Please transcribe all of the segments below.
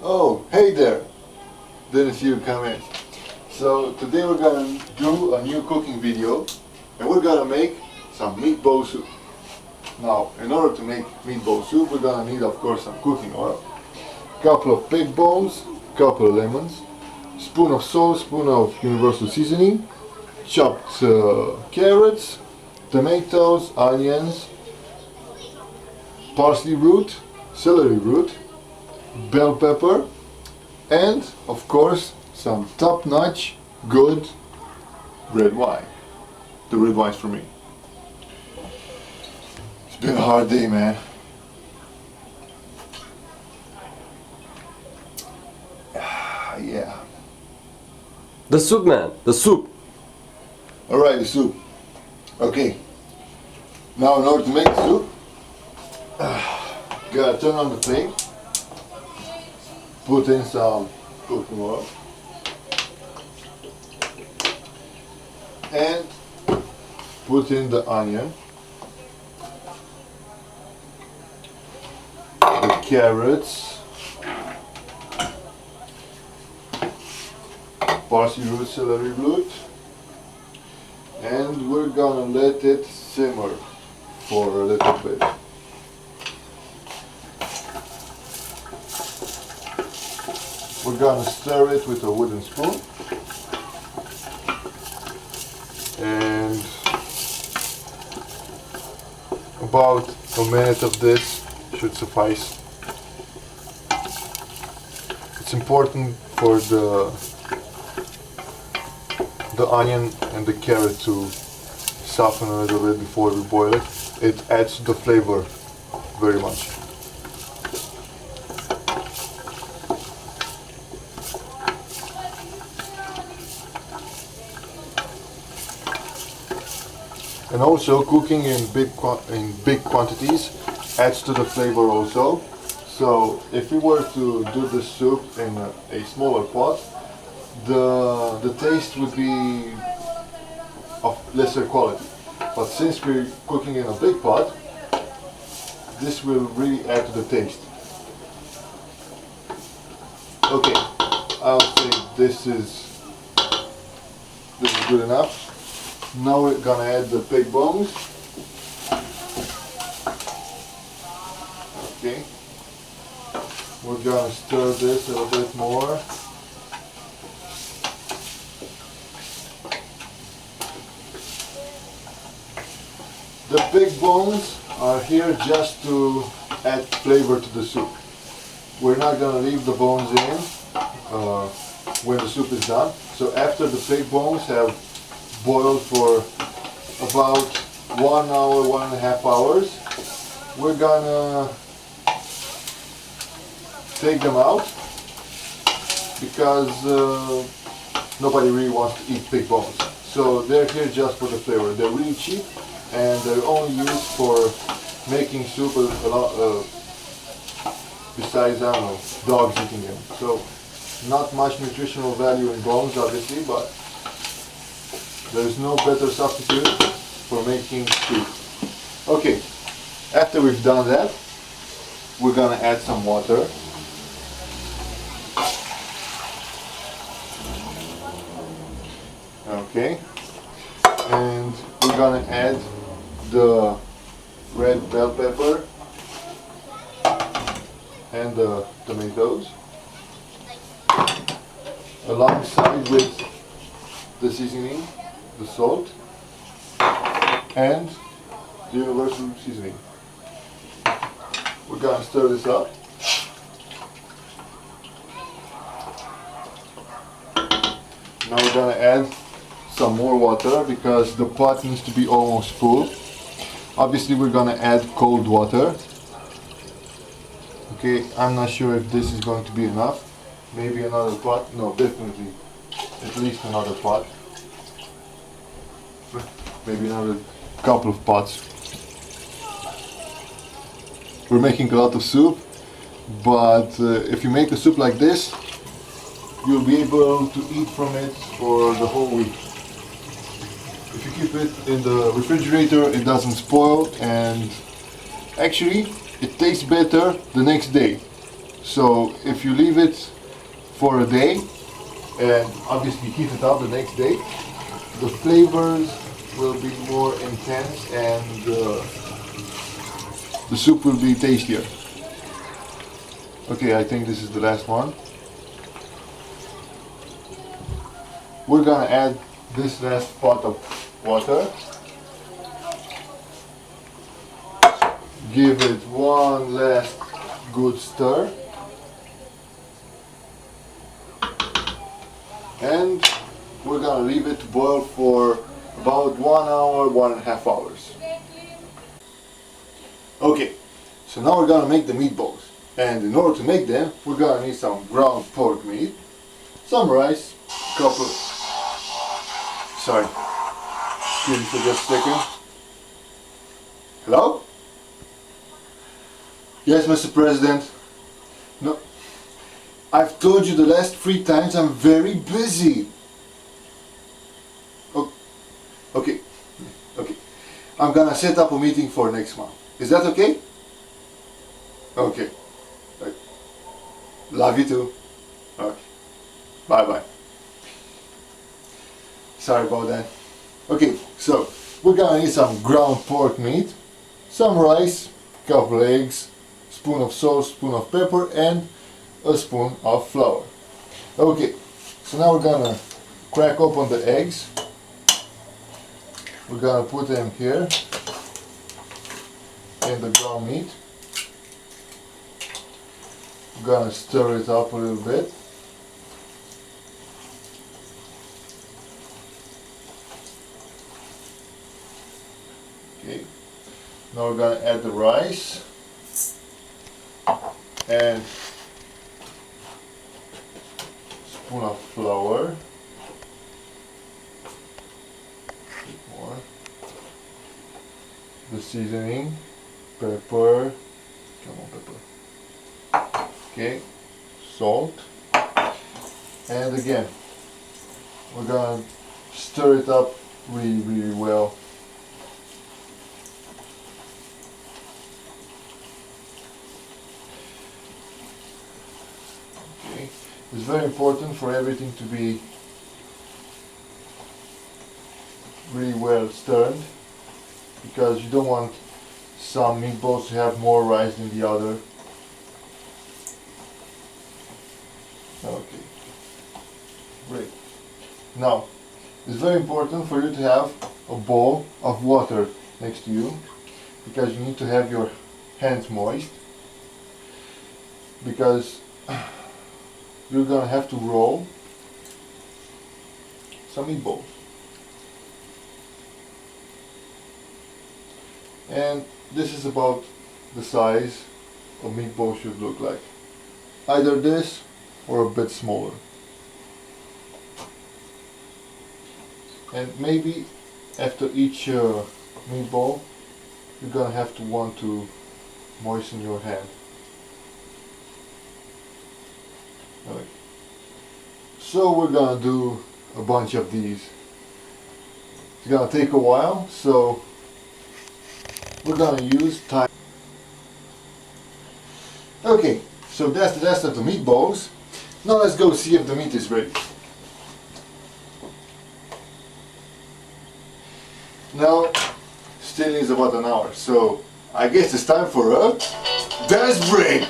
Oh, hey there! Didn't see you come in. So today we're gonna do a new cooking video and we're gonna make some meatball soup. Now, in order to make meatball soup, we're gonna need, of course, some cooking oil, couple of pig bones, couple of lemons, spoon of salt, spoon of universal seasoning, chopped carrots, tomatoes, onions, parsley root, celery root, bell pepper, and of course some top-notch good red wine. The red wine's for me. It's been a hard day, man. Yeah. The soup, man. The soup. Alright, the soup. Okay. Now in order to make the soup, gotta turn on the flame, put in some cooking oil, and put in the onion, the carrots, parsley root, celery root, and we're gonna let it simmer for a little bit. We're gonna stir it with a wooden spoon, and about a minute of this should suffice. It's important for the onion and the carrot to soften a little bit before we boil it. It adds to the flavor very much. And also cooking in big quantities adds to the flavor also. So if we were to do the soup in a smaller pot, the taste would be of lesser quality. But since we're cooking in a big pot, this will really add to the taste. Okay, I'll say this is good enough. Now we're gonna add the pig bones. Okay. We're gonna stir this a little bit more. The pig bones are here just to add flavor to the soup. We're not gonna leave the bones in when the soup is done. So after the pig bones have boiled for about 1 hour, 1.5 hours, we're gonna take them out because nobody really wants to eat pig bones. So they're here just for the flavor. They're really cheap and they're only used for making soup a lot, besides, I don't know, dogs eating them. So not much nutritional value in bones obviously, but there's no better substitute for making soup. Okay, after we've done that, we're gonna add some water. Okay, and we're gonna add the red bell pepper and the tomatoes alongside with the seasoning, the salt, and the universal seasoning. We're gonna stir this up. Now we're gonna add some more water because the pot needs to be almost full. Obviously we're gonna add cold water. Okay, I'm not sure if this is going to be enough. Maybe another pot. No, definitely at least another pot. Maybe another couple of pots. We're making a lot of soup, but if you make a soup like this, you'll be able to eat from it for the whole week. If you keep it in the refrigerator, it doesn't spoil, and actually it tastes better the next day. So if you leave it for a day and obviously heat it up the next day, the flavors will be more intense and the soup will be tastier. Okay, I think this is the last one. We're gonna add this last pot of water. Give it one last good stir. And we're gonna leave it to boil for about 1 hour, 1.5 hours. Okay, so now we're gonna make the meatballs. And in order to make them, we're gonna need some ground pork meat, some rice, couple. Sorry, excuse me for just a second. Hello? Yes, Mr. President. No, I've told you the last 3 times I'm very busy. Oh, okay, okay. I'm gonna set up a meeting for next month. Is that okay? Okay. Love you too. Okay. Bye bye. Sorry about that. Okay, so we're gonna need some ground pork meat, some rice, couple eggs, spoon of salt, spoon of pepper, and a spoon of flour. Okay, so now we're gonna crack open the eggs. We're gonna put them here in the ground meat. We're gonna stir it up a little bit. Okay, now we're gonna add the rice and spoon of flour. A bit more. The seasoning, pepper. Come on, pepper. Okay, salt, and again we're gonna stir it up really well. Okay, it's very important for everything to be really well stirred, because you don't want some meatballs to have more rice than the other. Okay, great. Now, it's very important for you to have a bowl of water next to you, because you need to have your hands moist, because you're gonna have to roll some meatballs. And this is about the size a meatball should look like. Either this or a bit smaller. And maybe after each meatball you're gonna have to want to moisten your hand. Okay. So we're gonna do a bunch of these. It's gonna take a while, so we're gonna use time. Okay, so that's the rest of the meatballs. Now let's go see if the meat is ready. Now, still needs about an hour, so I guess it's time for a dance break.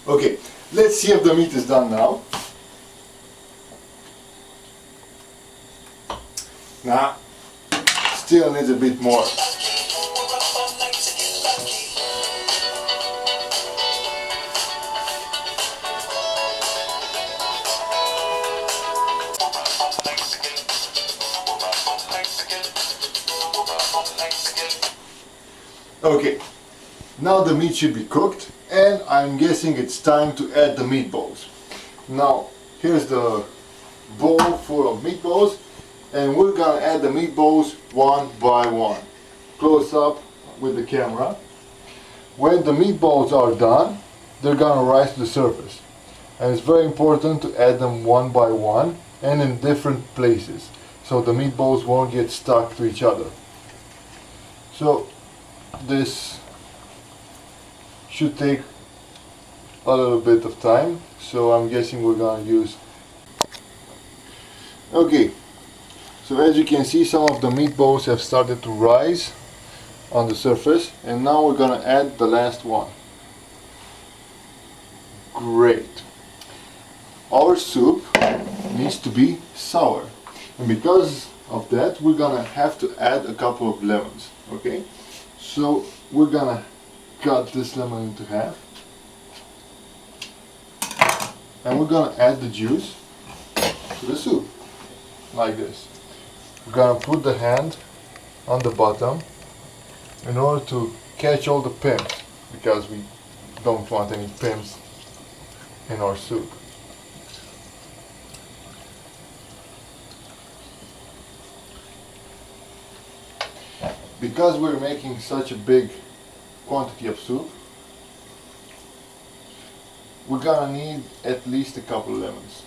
Okay, let's see if the meat is done now. Nah, still needs a bit more. Okay, now the meat should be cooked, and I'm guessing it's time to add the meatballs. Now, here's the bowl full of meatballs, and we're gonna add the meatballs one by one. Close up with the camera. When the meatballs are done, they're gonna rise to the surface. And it's very important to add them one by one and in different places, so the meatballs won't get stuck to each other. So this should take a little bit of time, so I'm guessing we're gonna use. Okay, so as you can see, some of the meatballs have started to rise on the surface, and now we're gonna add the last one. Great. Our soup needs to be sour, and because of that we're gonna have to add a couple of lemons. Okay, so we're gonna cut this lemon into half, and we're gonna add the juice to the soup like this. We're gonna put the hand on the bottom in order to catch all the pimps, because we don't want any pimps in our soup. Because we're making such a big quantity of soup, we're gonna need at least a couple of lemons.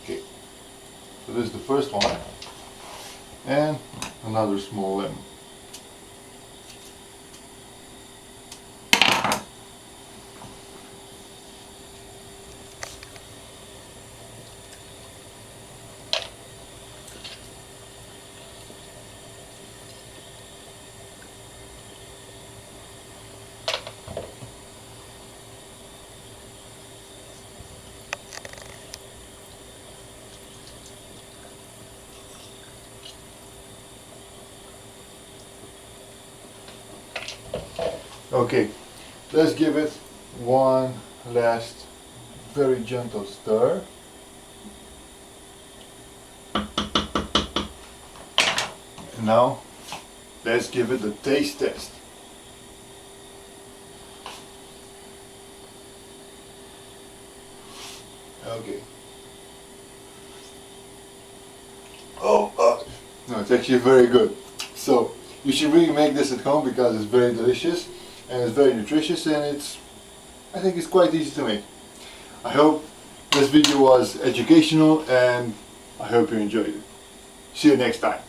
Okay, so this is the first one, and another small lemon. Okay, let's give it one last very gentle stir. And now let's give it a taste test. Okay. Oh, no, it's actually very good. So you should really make this at home because it's very delicious and it's very nutritious, and I think it's quite easy to make. I hope this video was educational, and I hope you enjoyed it. See you next time.